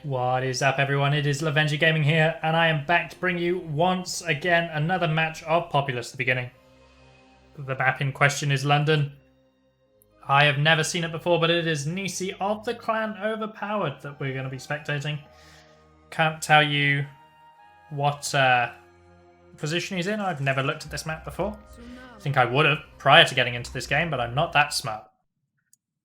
What is up, everyone? It is Lovenji Gaming here, and I am back to bring you once again another match of Populous at the beginning. The map in question is London. I have never seen it before, but it is Nisi of the clan Overpowered that we're going to be spectating. Can't tell you what position he's in. I've never looked at this map before. I think I would have prior to getting into this game, but I'm not that smart.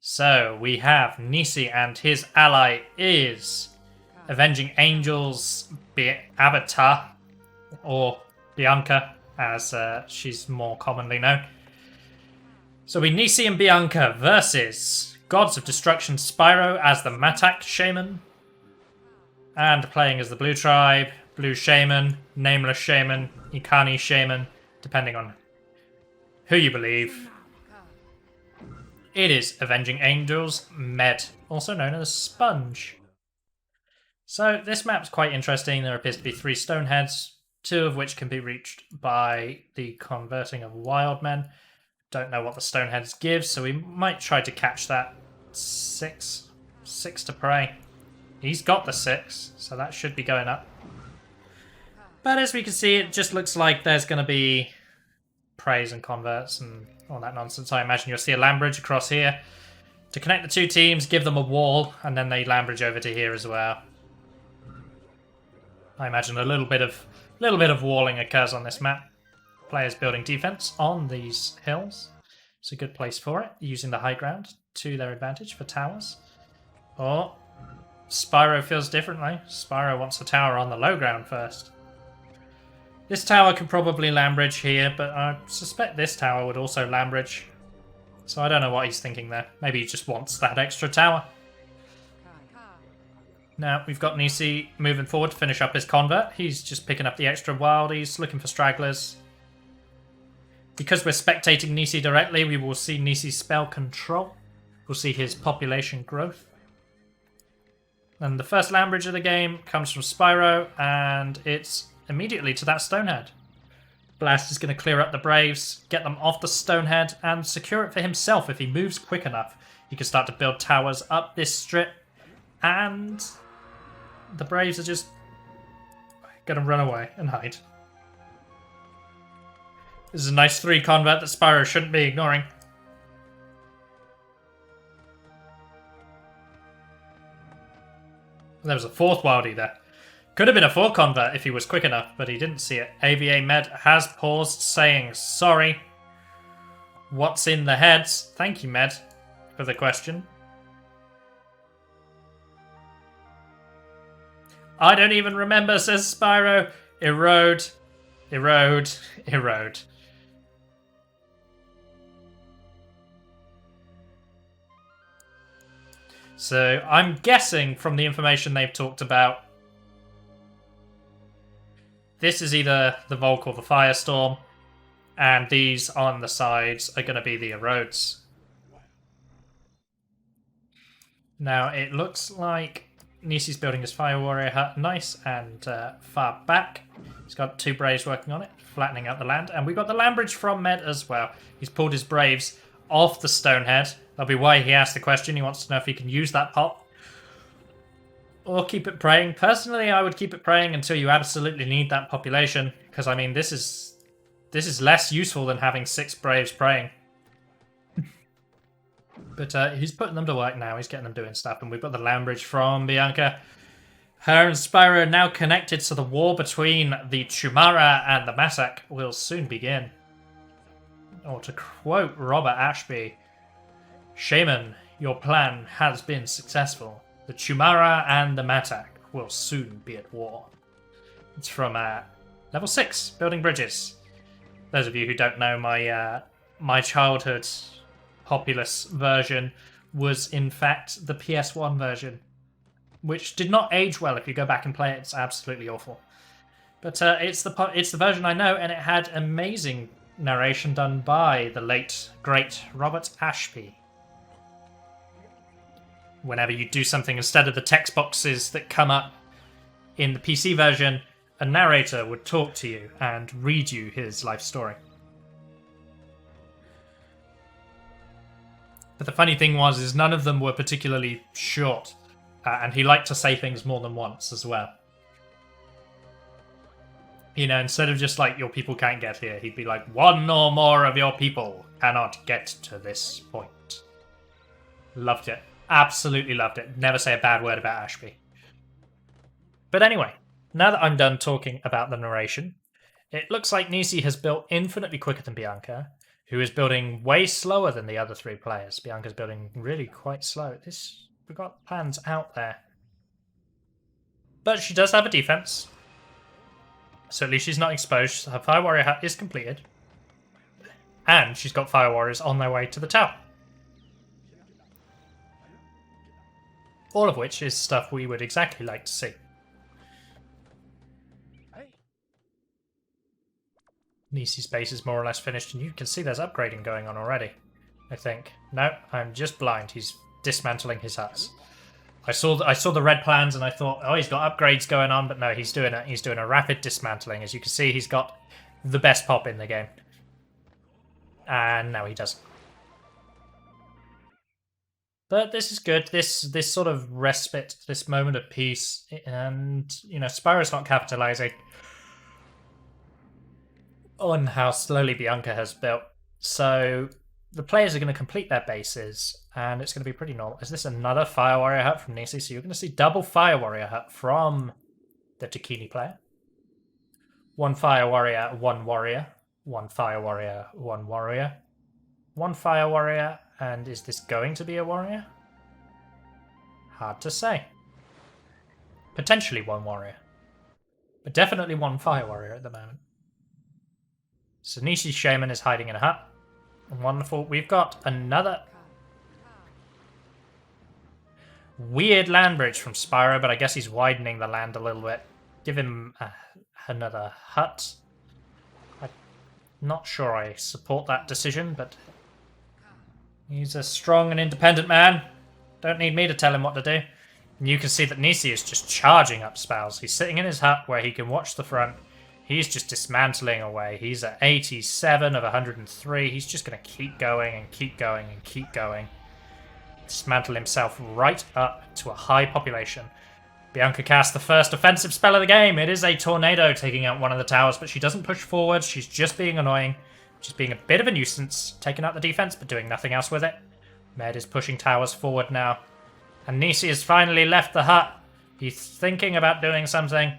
So we have Nisi, and his ally is Avenging Angels AvA, or Bianca, as she's more commonly known. So we Nisi and Bianca versus Gods of Destruction Spyro as the Matak Shaman, and playing as the Blue Tribe, Blue Shaman, Nameless Shaman, Ikani Shaman, depending on who you believe. It is Avenging Angels Med, also known as Sponge. So this map's quite interesting. There appears to be 3 stone heads, 2 of which can be reached by the converting of wild men. Don't know what the stone heads give, so we might try to catch that. 6 to prey. He's got the 6, so that should be going up. But as we can see, it just looks like there's going to be preys and converts and all that nonsense. I imagine you'll see a land bridge across here to connect the 2 teams, give them a wall, and then they land bridge over to here as well. I imagine a little bit of walling occurs on this map. Players building defense on these hills. It's a good place for it, using the high ground to their advantage for towers. Oh, Spyro feels differently. Spyro wants the tower on the low ground first. This tower could probably land bridge here, but I suspect this tower would also land bridge. So I don't know what he's thinking there. Maybe he just wants that extra tower. Now, we've got Nisi moving forward to finish up his convert. He's just picking up the extra wildies, looking for stragglers. Because we're spectating Nisi directly, we will see Nisi's spell control. We'll see his population growth. And the first land bridge of the game comes from Spyro, and it's immediately to that stonehead. Blast is going to clear up the Braves, get them off the stonehead, and secure it for himself. If he moves quick enough, he can start to build towers up this strip, and the Braves are just going to run away and hide. This is a nice 3 convert that Spyro shouldn't be ignoring. There was a 4th wildie there. Could have been a 4 convert if he was quick enough, but he didn't see it. AvA Med has paused, saying sorry. What's in the heads? Thank you, Med, for the question. I don't even remember, says Spyro. Erode, erode, erode. So I'm guessing from the information they've talked about, this is either the Volk or the Firestorm, and these on the sides are going to be the Erodes. Now, it looks like Nisi's building his Fire Warrior hut nice and far back. He's got 2 Braves working on it, flattening out the land. And we've got the land bridge from Med as well. He's pulled his Braves off the Stonehead. That'll be why he asked the question. He wants to know if he can use that pot or keep it praying. Personally, I would keep it praying until you absolutely need that population, because I mean this is less useful than having 6 Braves praying. But he's putting them to work now. He's getting them doing stuff, and we've got the land bridge from Bianca. Her and Spyro are now connected, so the war between the Chumara and the Matak will soon begin. Or to quote Robert Ashby, "Shaman, your plan has been successful. The Chumara and the Matak will soon be at war." It's from level 6, building bridges. Those of you who don't know, my childhood Populous version was in fact the PS1 version, which did not age well. If you go back and play it, it's absolutely awful. But it's the version I know, and it had amazing narration done by the late great Robert Ashby. Whenever you do something, instead of the text boxes that come up in the PC version, a narrator would talk to you and read you his life story. But the funny thing was, is none of them were particularly short. And he liked to say things more than once as well. You know, instead of just like, your people can't get here, he'd be like, one or more of your people cannot get to this point. Loved it. Absolutely loved it. Never say a bad word about Ashby. But anyway, now that I'm done talking about the narration, it looks like Nisi has built infinitely quicker than Bianca, who is building way slower than the other 3 players. Bianca's building really quite slow. We've got plans out there. But she does have a defense. So at least she's not exposed. Her Fire Warrior hat is completed. And she's got Fire Warriors on their way to the tower. All of which is stuff we would exactly like to see. Nisi's base is more or less finished, and you can see there's upgrading going on already, I think. No, I'm just blind. He's dismantling his huts. I saw the red plans, and I thought, oh, he's got upgrades going on, but no, he's doing a rapid dismantling. As you can see, he's got the best pop in the game. And now he doesn't. But this is good. This sort of respite, this moment of peace, and, you know, Spyro's not capitalizing on how slowly Bianca has built. So the players are going to complete their bases, and it's going to be pretty normal. Is this another Fire Warrior hut from Nisi? So you're going to see double Fire Warrior hut from the Takini player. 1 Fire Warrior, 1 Warrior. 1 Fire Warrior, 1 Warrior. 1 Fire Warrior, and is this going to be a Warrior? Hard to say. Potentially 1 Warrior. But definitely 1 Fire Warrior at the moment. So Nishi's Shaman is hiding in a hut. Wonderful. We've got another weird land bridge from Spyro, but I guess he's widening the land a little bit. Give him another hut. I'm not sure I support that decision, but he's a strong and independent man. Don't need me to tell him what to do. And you can see that Nisi is just charging up spells. He's sitting in his hut where he can watch the front. He's just dismantling away. He's at 87 of 103. He's just going to keep going and keep going and keep going. Dismantle himself right up to a high population. Bianca casts the first offensive spell of the game. It is a tornado taking out one of the towers, but she doesn't push forward. She's just being annoying. She's being a bit of a nuisance, taking out the defense, but doing nothing else with it. Med is pushing towers forward now. And Nisi has finally left the hut. He's thinking about doing something.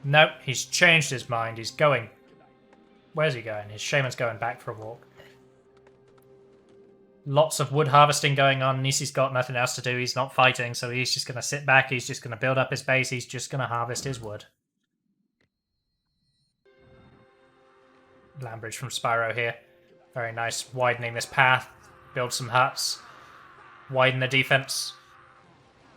Nope, he's changed his mind. He's going. Where's he going? His shaman's going back for a walk. Lots of wood harvesting going on. Nisi's got nothing else to do. He's not fighting, so he's just going to sit back. He's just going to build up his base. He's just going to harvest his wood. Land bridge from Spyro here. Very nice. Widening this path. Build some huts. Widen the defense.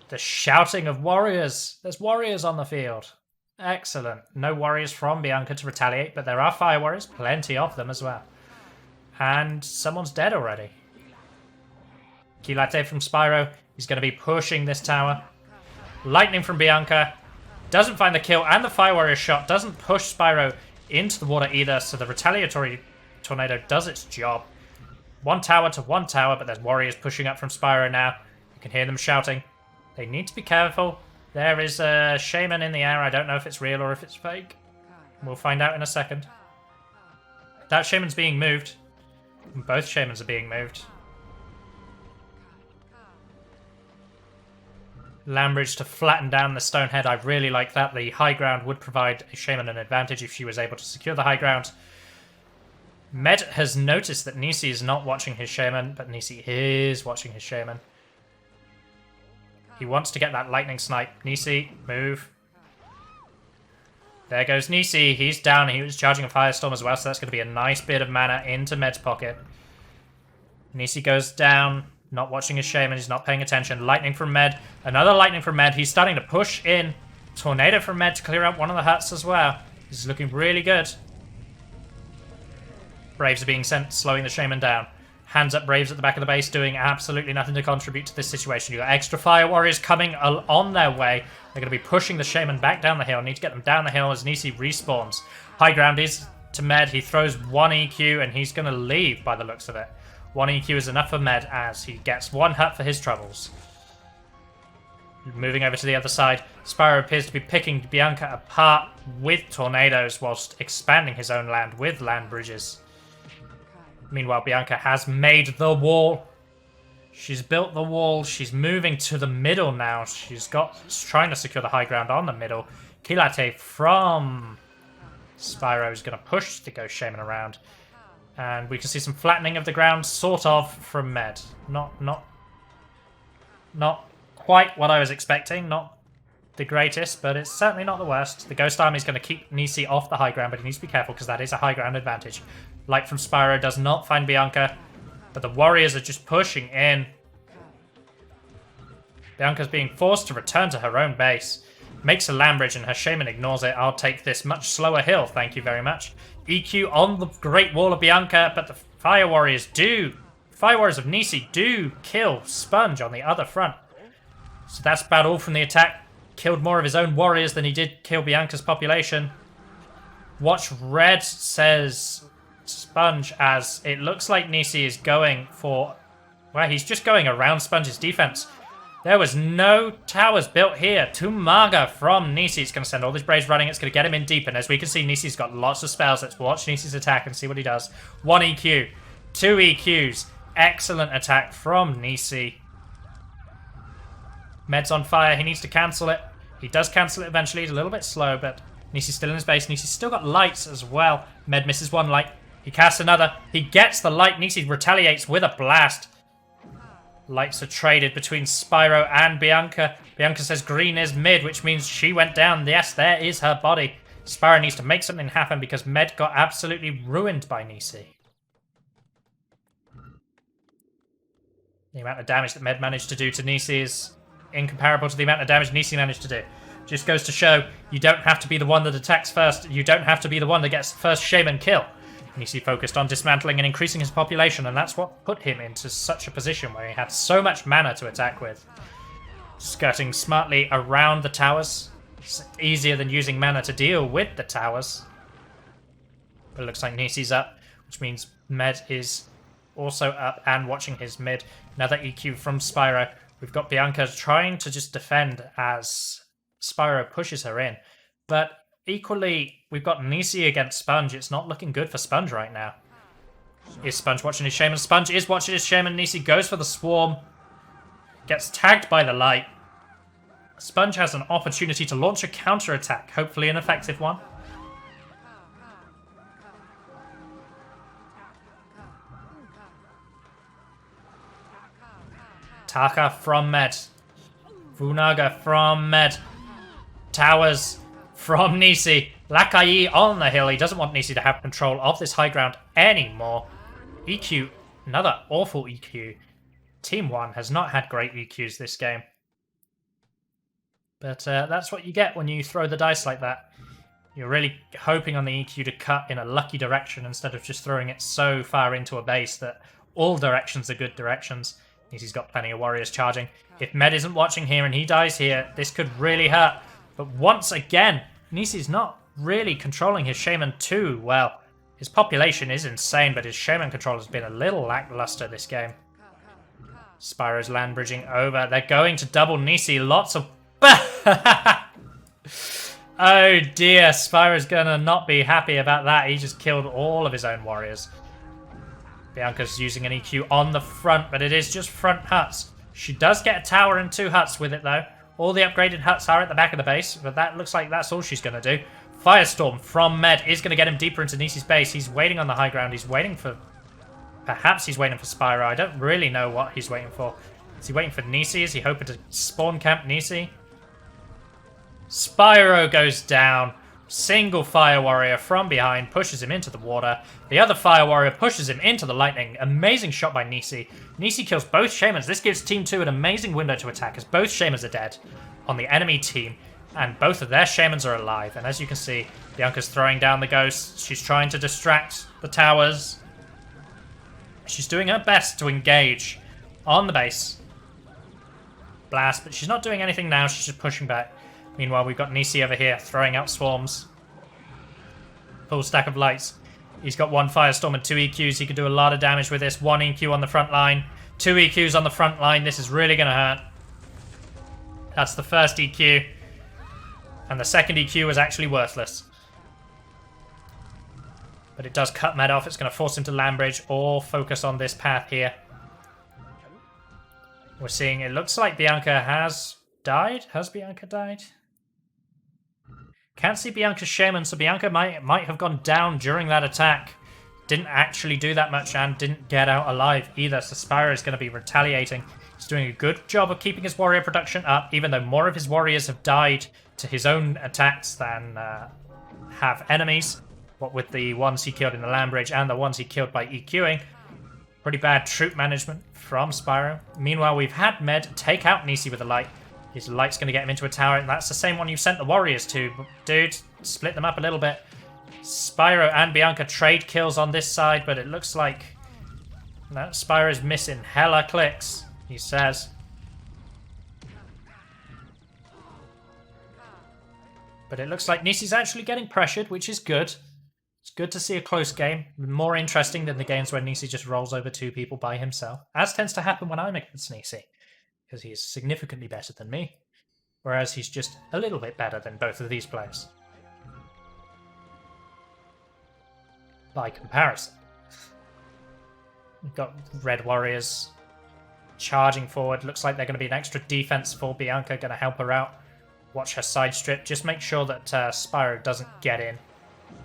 The shouting of warriors. There's warriors on the field. Excellent. No warriors from Bianca to retaliate, but there are fire warriors. Plenty of them as well. And someone's dead already. Kilate from Spyro. He's going to be pushing this tower. Lightning from Bianca. Doesn't find the kill, and the fire warrior shot doesn't push Spyro into the water either, so the retaliatory tornado does its job. 1 tower to 1 tower, but there's warriors pushing up from Spyro now. You can hear them shouting. They need to be careful. There is a shaman in the air. I don't know if it's real or if it's fake. We'll find out in a second. That shaman's being moved. Both shamans are being moved. Land bridge to flatten down the stone head. I really like that. The high ground would provide a shaman an advantage if she was able to secure the high ground. Med has noticed that Nisi is not watching his shaman, but Nisi is watching his shaman. He wants to get that lightning snipe. Nisi, move. There goes Nisi. He's down. He was charging a firestorm as well, so that's going to be a nice bit of mana into Med's pocket. Nisi goes down. Not watching his shaman. He's not paying attention. Lightning from Med. Another lightning from Med. He's starting to push in. Tornado from Med to clear out one of the huts as well. This is looking really good. Braves are being sent, slowing the shaman down. Hands up Braves at the back of the base, doing absolutely nothing to contribute to this situation. You've got extra fire warriors coming on their way. They're going to be pushing the shaman back down the hill. Need to get them down the hill as Nisi respawns. High ground is to Med. He throws 1 EQ and he's going to leave by the looks of it. 1 EQ is enough for Med as he gets 1 hut for his troubles. Moving over to the other side, Spyro appears to be picking Bianca apart with tornadoes whilst expanding his own land with land bridges. Meanwhile, Bianca has made the wall. She's built the wall. She's moving to the middle now. She's trying to secure the high ground on the middle. Kilate from Spyro is going to push the Ghost Shaman around. And we can see some flattening of the ground, sort of, from Med. Not quite what I was expecting. Not the greatest, but it's certainly not the worst. The Ghost Army is going to keep Nisi off the high ground, but he needs to be careful because that is a high ground advantage. Light from Spyro does not find Bianca, but the warriors are just pushing in. Bianca's being forced to return to her own base. Makes a land bridge and her shaman ignores it. I'll take this much slower hill, thank you very much. EQ on the Great Wall of Bianca, but the Fire Warriors of Nisi do kill Sponge on the other front. So that's about all from the attack. Killed more of his own warriors than he did kill Bianca's population. Watch Red says Sponge as it looks like Nisi is going for... Well, he's just going around Sponge's defense. There was no towers built here. Tumaga from Nisi. It's going to send all these Braves running. It's going to get him in deep. And as we can see, Nisi's got lots of spells. Let's watch Nisi's attack and see what he does. 1 EQ. 2 EQs. Excellent attack from Nisi. Med's on fire. He needs to cancel it. He does cancel it eventually. He's a little bit slow, but Nisi's still in his base. Nisi's still got lights as well. Med misses 1 light. He casts another. He gets the light. Nisi retaliates with a blast. Lights are traded between Spyro and Bianca. Bianca says green is mid, which means she went down. Yes, there is her body. Spyro needs to make something happen because Med got absolutely ruined by Nisi. The amount of damage that Med managed to do to Nisi is incomparable to the amount of damage Nisi managed to do. Just goes to show you don't have to be the one that attacks first. You don't have to be the one that gets the first shaman kill. Nisi focused on dismantling and increasing his population, and that's what put him into such a position where he had so much mana to attack with. Skirting smartly around the towers. It's easier than using mana to deal with the towers. But it looks like Nisi's up, which means Med is also up and watching his mid. Another EQ from Spyro. We've got Bianca trying to just defend as Spyro pushes her in. But equally, we've got Nisi against Sponge. It's not looking good for Sponge right now. Is Sponge watching his shaman? Sponge is watching his shaman. Nisi goes for the swarm. Gets tagged by the light. Sponge has an opportunity to launch a counter-attack. Hopefully an effective one. Taka from Med. Funaga from Med. Towers from Nisi. Lakai on the hill. He doesn't want Nisi to have control of this high ground anymore. EQ. Another awful EQ. Team 1 has not had great EQs this game. But that's what you get when you throw the dice like that. You're really hoping on the EQ to cut in a lucky direction instead of just throwing it so far into a base that all directions are good directions. Nisi's got plenty of warriors charging. If Med isn't watching here and he dies here, this could really hurt. But once again, Nisi's not really controlling his shaman too well. His population is insane, but his shaman control has been a little lackluster this game. Spyro's land bridging over. They're going to double Nisi. Lots of... Oh dear, Spyro's gonna not be happy about that. He just killed all of his own warriors. Bianca's using an EQ on the front, but it is just front huts. She does get a tower and 2 huts with it though. All the upgraded huts are at the back of the base, but that looks like that's all she's going to do. Firestorm from Med is going to get him deeper into Nisi's base. He's waiting on the high ground. He's waiting for... Perhaps he's waiting for Spyro. I don't really know what he's waiting for. Is he waiting for Nisi? Is he hoping to spawn camp Nisi? Spyro goes down. Single Fire Warrior from behind pushes him into the water. The other Fire Warrior pushes him into the lightning. Amazing shot by Nisi. Nisi kills both Shamans. This gives Team 2 an amazing window to attack as both Shamans are dead on the enemy team. And both of their Shamans are alive. And as you can see, Bianca's throwing down the ghosts. She's trying to distract the towers. She's doing her best to engage on the base. Blast, but she's not doing anything now. She's just pushing back. Meanwhile, we've got Nisi over here throwing out swarms. Full stack of lights. He's got 1 Firestorm and 2 EQs. He can do a lot of damage with this. 1 EQ on the front line. 2 EQs on the front line. This is really going to hurt. That's the first EQ. And the second EQ was actually worthless. But it does cut Med off. It's going to force him to land bridge or focus on this path here. We're seeing, it looks like Bianca has died. Has Bianca died? Can't see Bianca's Shaman, so Bianca might have gone down during that attack. Didn't actually do that much and didn't get out alive either, so Spyro is going to be retaliating. He's doing a good job of keeping his warrior production up, even though more of his warriors have died to his own attacks than have enemies. What with the ones he killed in the land bridge and the ones he killed by EQing. Pretty bad troop management from Spyro. Meanwhile, we've had Med take out Nisi with a light. His light's going to get him into a tower, and that's the same one you sent the warriors to. Dude, split them up a little bit. Spyro and Bianca trade kills on this side, but it looks like Spyro's missing hella clicks, he says. But it looks like Nisi's actually getting pressured, which is good. It's good to see a close game. More interesting than the games where Nisi just rolls over two people by himself. As tends to happen when I'm against Nisi, because he is significantly better than me. Whereas he's just a little bit better than both of these players. By comparison. We've got Red Warriors charging forward. Looks like they're going to be an extra defense for Bianca, going to help her out. Watch her side strip. Just make sure that Spyro doesn't get in.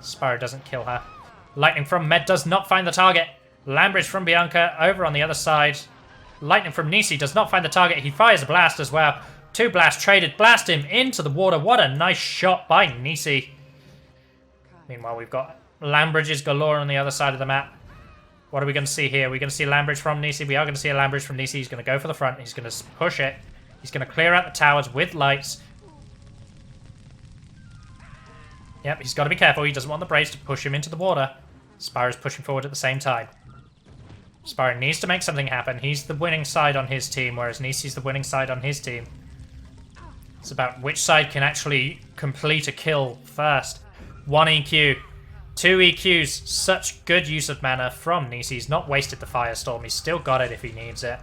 Spyro doesn't kill her. Lightning from Med does not find the target. Land bridge from Bianca over on the other side. Lightning from Nisi does not find the target. He fires a blast as well. Two blasts traded. Blast him into the water. What a nice shot by Nisi. Meanwhile, we've got land bridges galore on the other side of the map. What are we going to see here? We're going to see a land bridge from Nisi. We are going to see a land bridge from Nisi. He's going to go for the front. He's going to push it. He's going to clear out the towers with lights. Yep, he's got to be careful. He doesn't want the Braves to push him into the water. Spyro's pushing forward at the same time. Spyro needs to make something happen. He's the winning side on his team, whereas Nisi's the winning side on his team. It's about which side can actually complete a kill first. 1 EQ. 2 EQs. Such good use of mana from Nisi. He's not wasted the Firestorm. He's still got it if he needs it.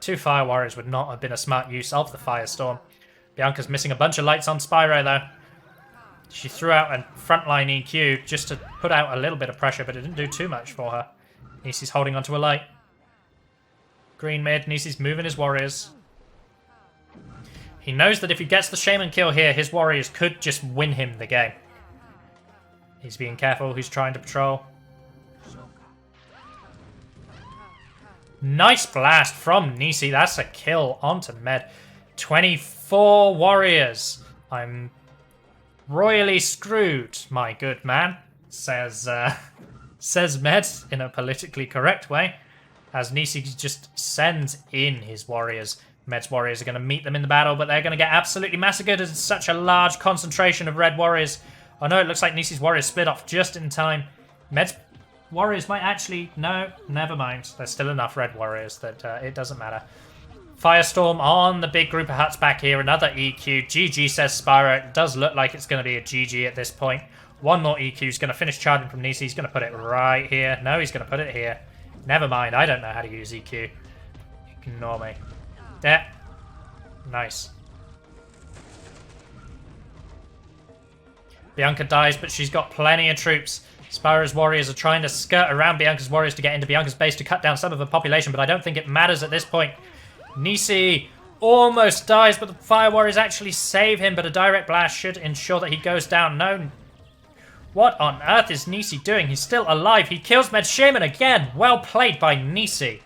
2 Fire Warriors would not have been a smart use of the Firestorm. Bianca's missing a bunch of lights on Spyro, though. She threw out a frontline EQ just to put out a little bit of pressure, but it didn't do too much for her. Nisi's holding onto a light. Green mid. Nisi's moving his warriors. He knows that if he gets the Shaman kill here, his warriors could just win him the game. He's being careful. He's trying to patrol. Nice blast from Nisi. That's a kill onto Med. 24 warriors. I'm royally screwed, my good man, says Med in a politically correct way, as Nisi just sends in his warriors. Med's warriors are going to meet them in the battle, but they're going to get absolutely massacred as it's such a large concentration of red warriors. Oh no, it looks like Nisi's warriors split off just in time. Med's warriors might actually... No, never mind. There's still enough red warriors that it doesn't matter. Firestorm on the big group of huts back here. Another EQ. GG, says Spyro. It does look like it's going to be a GG at this point. One more EQ. He's going to finish charging from Nisi. He's going to put it right here. No, he's going to put it here. Never mind. I don't know how to use EQ. Ignore me. There. Nice. Bianca dies, but she's got plenty of troops. Spyro's warriors are trying to skirt around Bianca's warriors to get into Bianca's base to cut down some of the population, but I don't think it matters at this point. Nisi almost dies, but the fire warriors actually save him, but a direct blast should ensure that he goes down. No. What on earth is Nisi doing? He's still alive. He kills Med Shaman again. Well played by Nisi.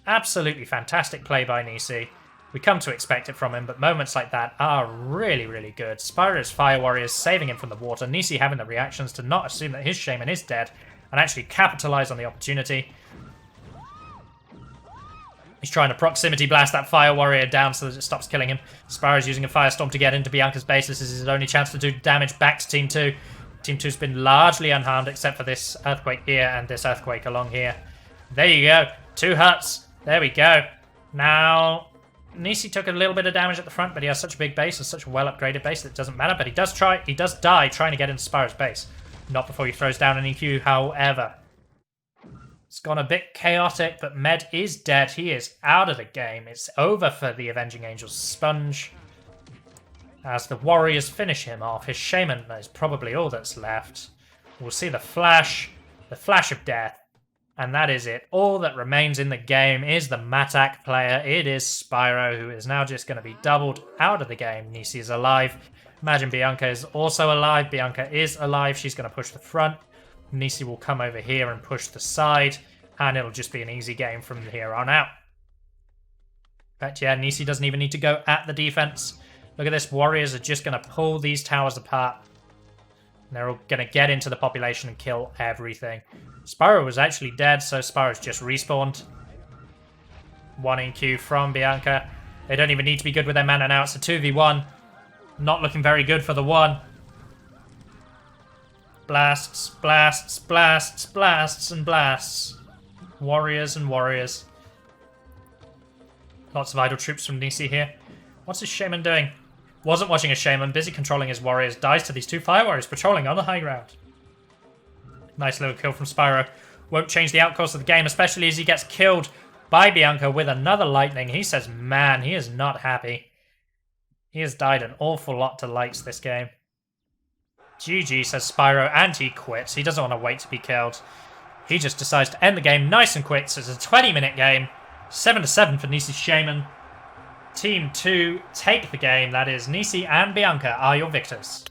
Absolutely fantastic play by Nisi. We come to expect it from him, but moments like that are really, really good. Spyro's fire warriors saving him from the water. Nisi having the reactions to not assume that his Shaman is dead and actually capitalize on the opportunity. He's trying to proximity blast that fire warrior down so that it stops killing him. Spyro's using a firestorm to get into Bianca's base. This is his only chance to do damage back to Team 2. Team 2's been largely unharmed except for this earthquake here and this earthquake along here. There you go. 2 huts. There we go. Now, Nisi took a little bit of damage at the front, but he has such a big base and such a well-upgraded base that it doesn't matter. But he does die trying to get into Spyro's base. Not before he throws down an EQ, however. It's gone a bit chaotic, but Med is dead. He is out of the game. It's over for the Avenging Angels Sponge. As the Warriors finish him off, his Shaman is probably all that's left. We'll see the flash of death. And that is it. All that remains in the game is the Matak player. It is Spyro, who is now just going to be doubled out of the game. Nisi is alive. Imagine Bianca is also alive. Bianca is alive. She's going to push the front. Nisi will come over here and push the side. And it'll just be an easy game from here on out. But yeah, Nisi doesn't even need to go at the defense. Look at this. Warriors are just going to pull these towers apart. And they're all going to get into the population and kill everything. Spyro was actually dead, so Spyro's just respawned. 1 in queue from Bianca. They don't even need to be good with their mana now. It's a 2v1. Not looking very good for the 1. Blasts, blasts, blasts, blasts, and blasts. Warriors and warriors. Lots of idle troops from Nisi here. What's his Shaman doing? Wasn't watching a Shaman, busy controlling his warriors. Dies to these 2 Fire Warriors patrolling on the high ground. Nice little kill from Spyro. Won't change the outcourse of the game, especially as he gets killed by Bianca with another lightning. He says, man, he is not happy. He has died an awful lot to lights this game. GG, says Spyro, and he quits. He doesn't want to wait to be killed. He just decides to end the game nice and quick. So it's a 20-minute game. 7-7 for Nisi's Shaman. Team 2 take the game. That is, Nisi and Bianca are your victors.